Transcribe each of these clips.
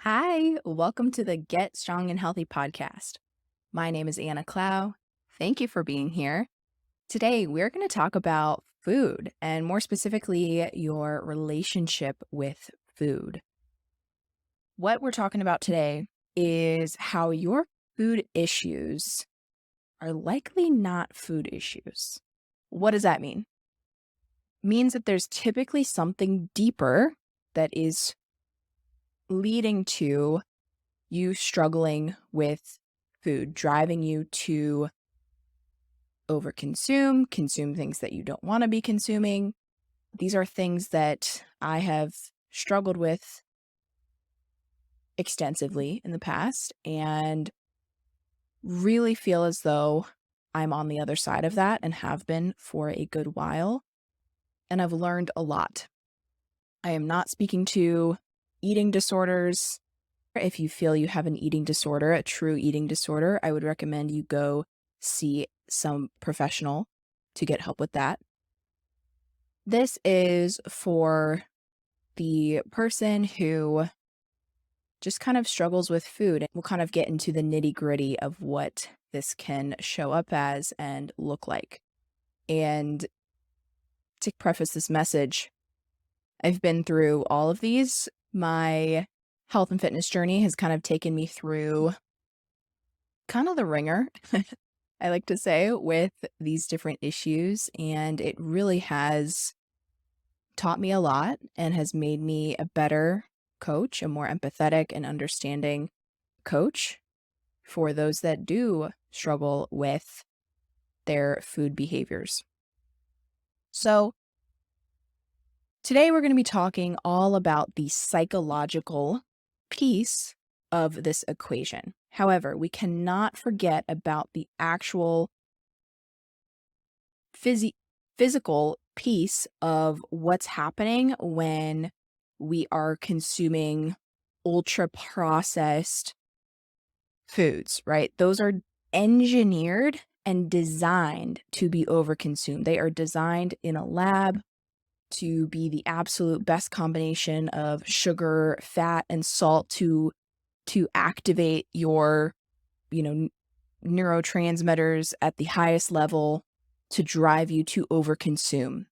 Hi, welcome to the Get Strong and Healthy podcast. My name is Anna Clow. Thank you for being here. Today, we're going to talk about food and more specifically, your relationship with food. What we're talking about today is how your food issues are likely not food issues. What does that mean? Means that there's typically something deeper that is leading to you struggling with food, driving you to overconsume, consume things that you don't want to be consuming. These are things that I have struggled with extensively in the past and really feel as though I'm on the other side of that and have been for a good while. And I've learned a lot. I am not speaking to eating disorders. If you feel you have an eating disorder, a true eating disorder, I would recommend you go see some professional to get help with that. This is for the person who just kind of struggles with food. We'll kind of get into the nitty-gritty of what this can show up as and look like. And to preface this message, I've been through all of these. My health and fitness journey has kind of taken me through kind of the ringer, I like to say, with these different issues. And it really has taught me a lot and has made me a better coach, a more empathetic and understanding coach for those that do struggle with their food behaviors. So today we're going to be talking all about the psychological piece of this equation. However, we cannot forget about the actual physical piece of what's happening when we are consuming ultra-processed foods, right? Those are engineered and designed to be overconsumed. They are designed in a lab to be the absolute best combination of sugar, fat, and salt to activate your, neurotransmitters at the highest level to drive you to overconsume.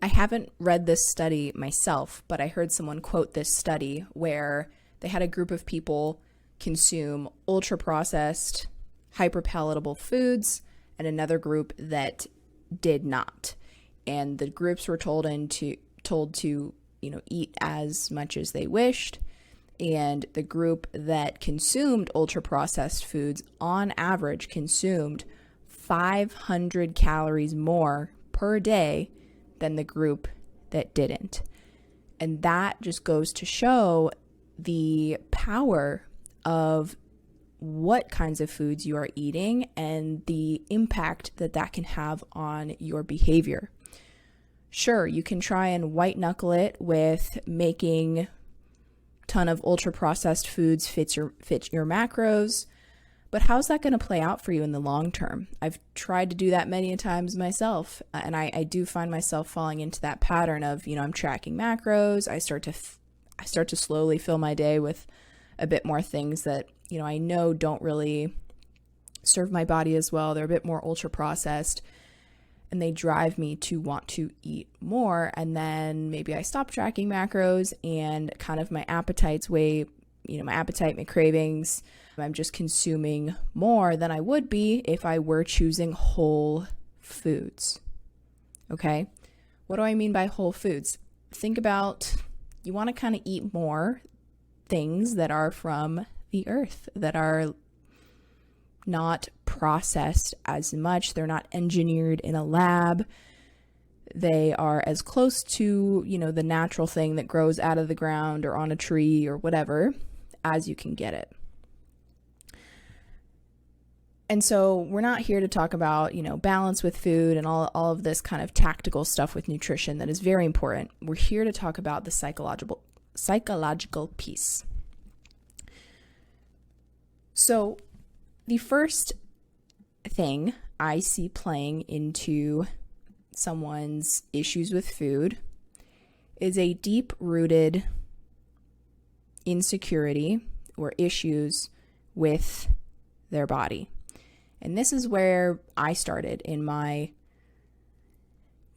I haven't read this study myself, but I heard someone quote this study where they had a group of people consume ultra-processed, hyper-palatable foods and another group that did not. And the groups were told to eat as much as they wished. And the group that consumed ultra-processed foods on average consumed 500 calories more per day than the group that didn't. And that just goes to show the power of what kinds of foods you are eating and the impact that that can have on your behavior. Sure, you can try and white knuckle it with making a ton of ultra processed foods fit your macros, but how's that going to play out for you in the long term? I've tried to do that many times myself, and I do find myself falling into that pattern of, I'm tracking macros. I start to slowly fill my day with a bit more things that, I know don't really serve my body as well. They're a bit more ultra processed and they drive me to want to eat more. And then maybe I stop tracking macros and kind of my appetite's way, my appetite, my cravings, I'm just consuming more than I would be if I were choosing whole foods. Okay. What do I mean by whole foods? Think about, you want to kind of eat more things that are from the earth, that are not processed as much. They're not engineered in a lab. They are as close to, the natural thing that grows out of the ground or on a tree or whatever as you can get it. And so we're not here to talk about, balance with food and all of this kind of tactical stuff with nutrition that is very important. We're here to talk about the psychological piece. So the first thing I see playing into someone's issues with food is a deep-rooted insecurity or issues with their body. And this is where I started in my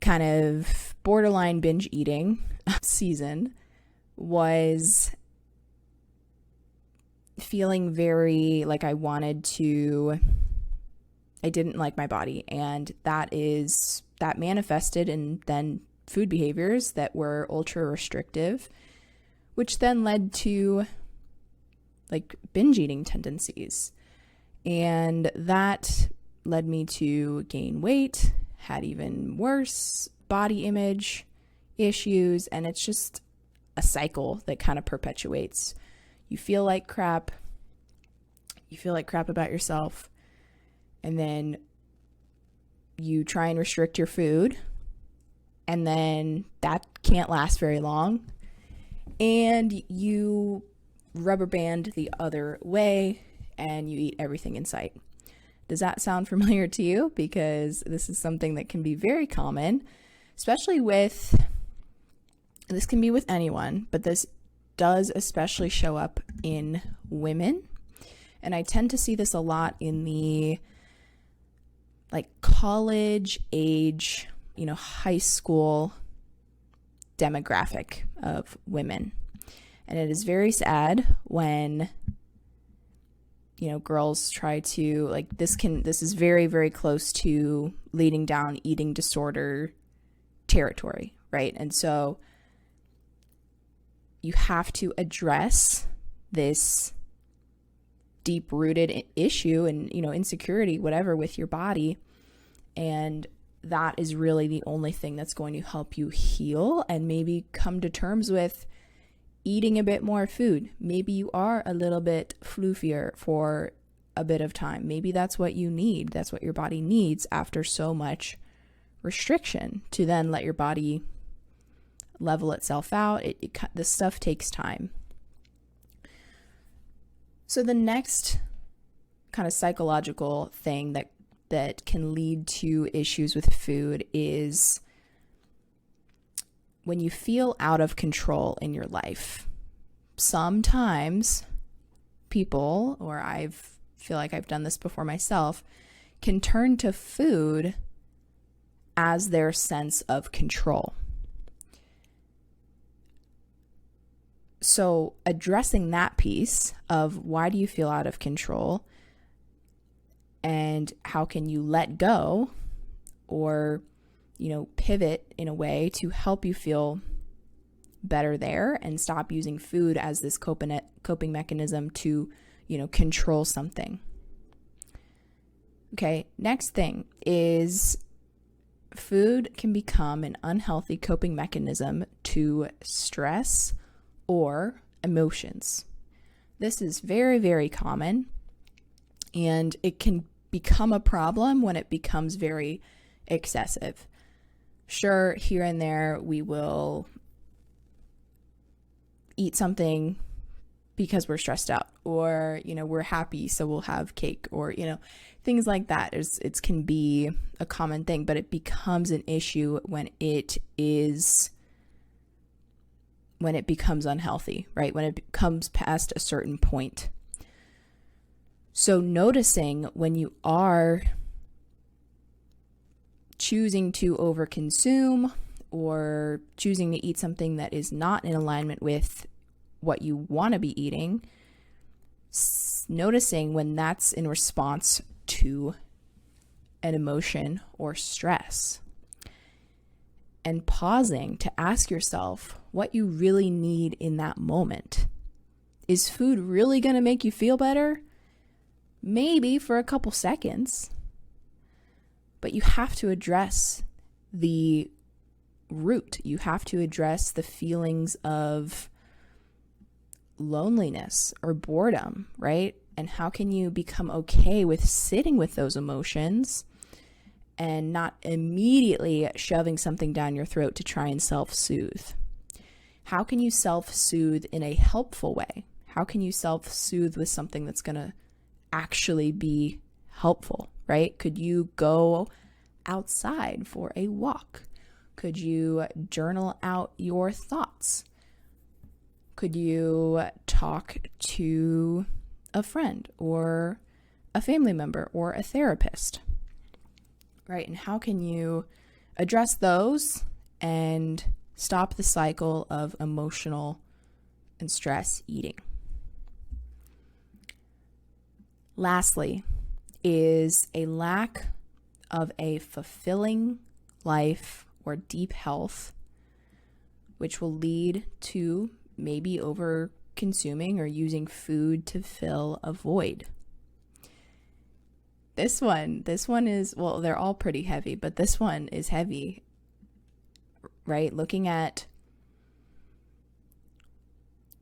kind of borderline binge eating season, was feeling very like I didn't like my body. And that manifested in then food behaviors that were ultra restrictive, which then led to like binge eating tendencies. And that led me to gain weight, had even worse body image issues, and it's just a cycle that kind of perpetuates. You feel like crap about yourself, and then you try and restrict your food, and then that can't last very long, and you rubber band the other way and you eat everything in sight. Does that sound familiar to you? Because this is something that can be very common, especially this can be with anyone, but this does especially show up in women. And I tend to see this a lot in the like college age, high school demographic of women. And it is very sad when girls try to this is very, very close to leading down eating disorder territory, right? And so you have to address this deep-rooted issue and, insecurity, whatever, with your body. And that is really the only thing that's going to help you heal and maybe come to terms with eating a bit more food. Maybe you are a little bit floofier for a bit of time. Maybe that's what you need. That's what your body needs after so much restriction, to then let your body level itself out. This stuff takes time. So the next kind of psychological thing that can lead to issues with food is when you feel out of control in your life. Sometimes people, or I feel like I've done this before myself, can turn to food as their sense of control. So addressing that piece of why do you feel out of control and how can you let go or, pivot in a way to help you feel better there and stop using food as this coping mechanism to, control something. Okay, next thing is food can become an unhealthy coping mechanism to stress or emotions. This is very, very common, and it can become a problem when it becomes very excessive. Sure, here and there we will eat something because we're stressed out, or we're happy so we'll have cake, or things like that. It can be a common thing, but it becomes an issue when it becomes unhealthy, right? When it comes past a certain point. So noticing when you are choosing to overconsume or choosing to eat something that is not in alignment with what you want to be eating, noticing when that's in response to an emotion or stress, and pausing to ask yourself what you really need in that moment. Is food really going to make you feel better? Maybe for a couple seconds, but you have to address the root. You have to address the feelings of loneliness or boredom, right? And how can you become okay with sitting with those emotions and not immediately shoving something down your throat to try and self-soothe? How can you self-soothe in a helpful way? How can you self-soothe with something that's going to actually be helpful, right? Could you go outside for a walk? Could you journal out your thoughts? Could you talk to a friend or a family member or a therapist, right? And how can you address those and stop the cycle of emotional and stress eating? Lastly, is a lack of a fulfilling life or deep health, which will lead to maybe over consuming or using food to fill a void. This one is, well, they're all pretty heavy, but this one is heavy, right? Looking at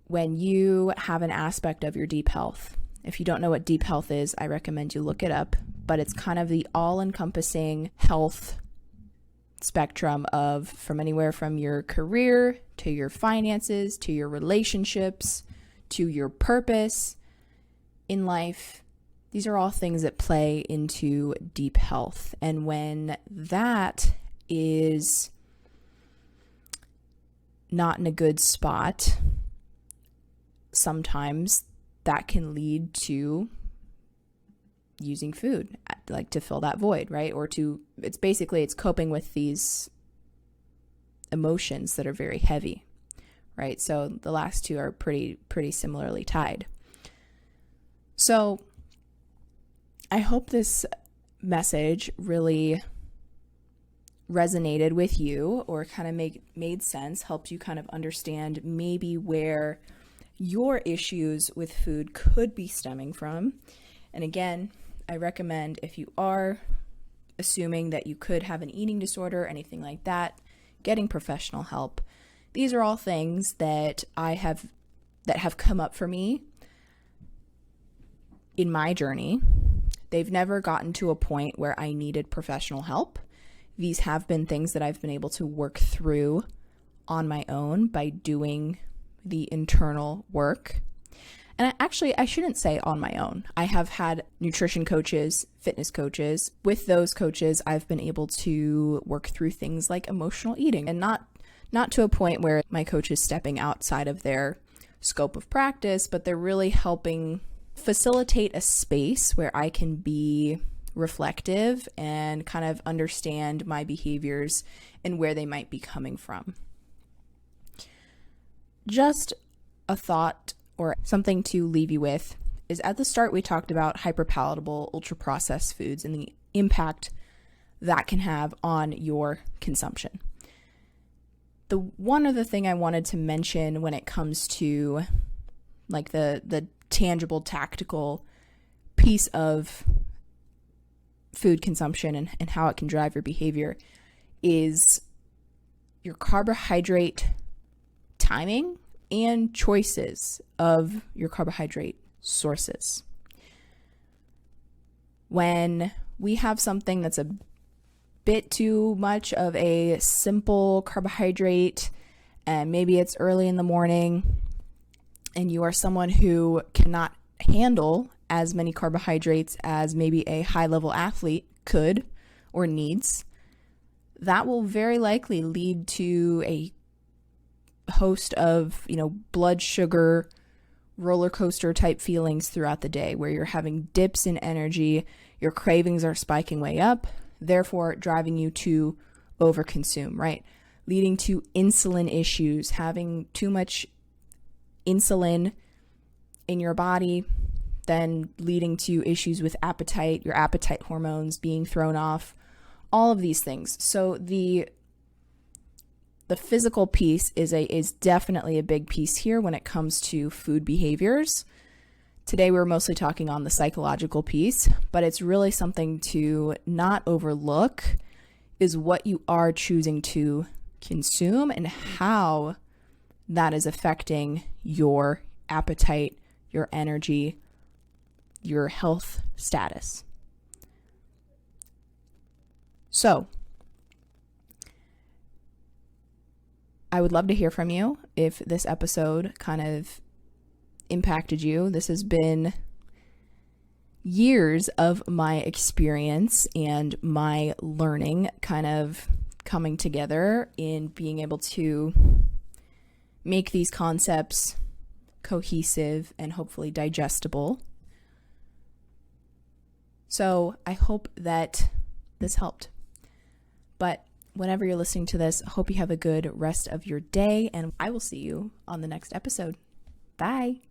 when you have an aspect of your deep health. If you don't know what deep health is, I recommend you look it up, but it's kind of the all-encompassing health spectrum of from anywhere from your career to your finances to your relationships to your purpose in life. These are all things that play into deep health. And when that is not in a good spot, sometimes that can lead to using food, like to fill that void, right? Or it's coping with these emotions that are very heavy, right? So the last two are pretty similarly tied. So I hope this message really resonated with you or kind of made sense, helped you kind of understand maybe where your issues with food could be stemming from. And again, I recommend if you are assuming that you could have an eating disorder or anything like that, getting professional help. These are all things that have come up for me in my journey. They've never gotten to a point where I needed professional help. These have been things that I've been able to work through on my own by doing the internal work. And I shouldn't say on my own. I have had nutrition coaches, fitness coaches. With those coaches, I've been able to work through things like emotional eating, and not to a point where my coach is stepping outside of their scope of practice, but they're really helping facilitate a space where I can be reflective and kind of understand my behaviors and where they might be coming from. Just a thought or something to leave you with is at the start we talked about hyperpalatable, ultra-processed foods and the impact that can have on your consumption. The one other thing I wanted to mention when it comes to like the tangible, tactical piece of food consumption and how it can drive your behavior is your carbohydrate timing and choices of your carbohydrate sources. When we have something that's a bit too much of a simple carbohydrate, and maybe it's early in the morning, and you are someone who cannot handle as many carbohydrates as maybe a high-level athlete could or needs, that will very likely lead to a host of, blood sugar roller coaster type feelings throughout the day where you're having dips in energy, your cravings are spiking way up, therefore driving you to overconsume, right? Leading to insulin issues, having too much insulin in your body, then leading to issues with appetite, your appetite hormones being thrown off, all of these things. So the physical piece is definitely a big piece here when it comes to food behaviors. Today we're mostly talking on the psychological piece, but it's really something to not overlook is what you are choosing to consume and how that is affecting your appetite, your energy, your health status. So, I would love to hear from you if this episode kind of impacted you. This has been years of my experience and my learning kind of coming together in being able to make these concepts cohesive, and hopefully digestible. So I hope that this helped. But whenever you're listening to this, I hope you have a good rest of your day, and I will see you on the next episode. Bye.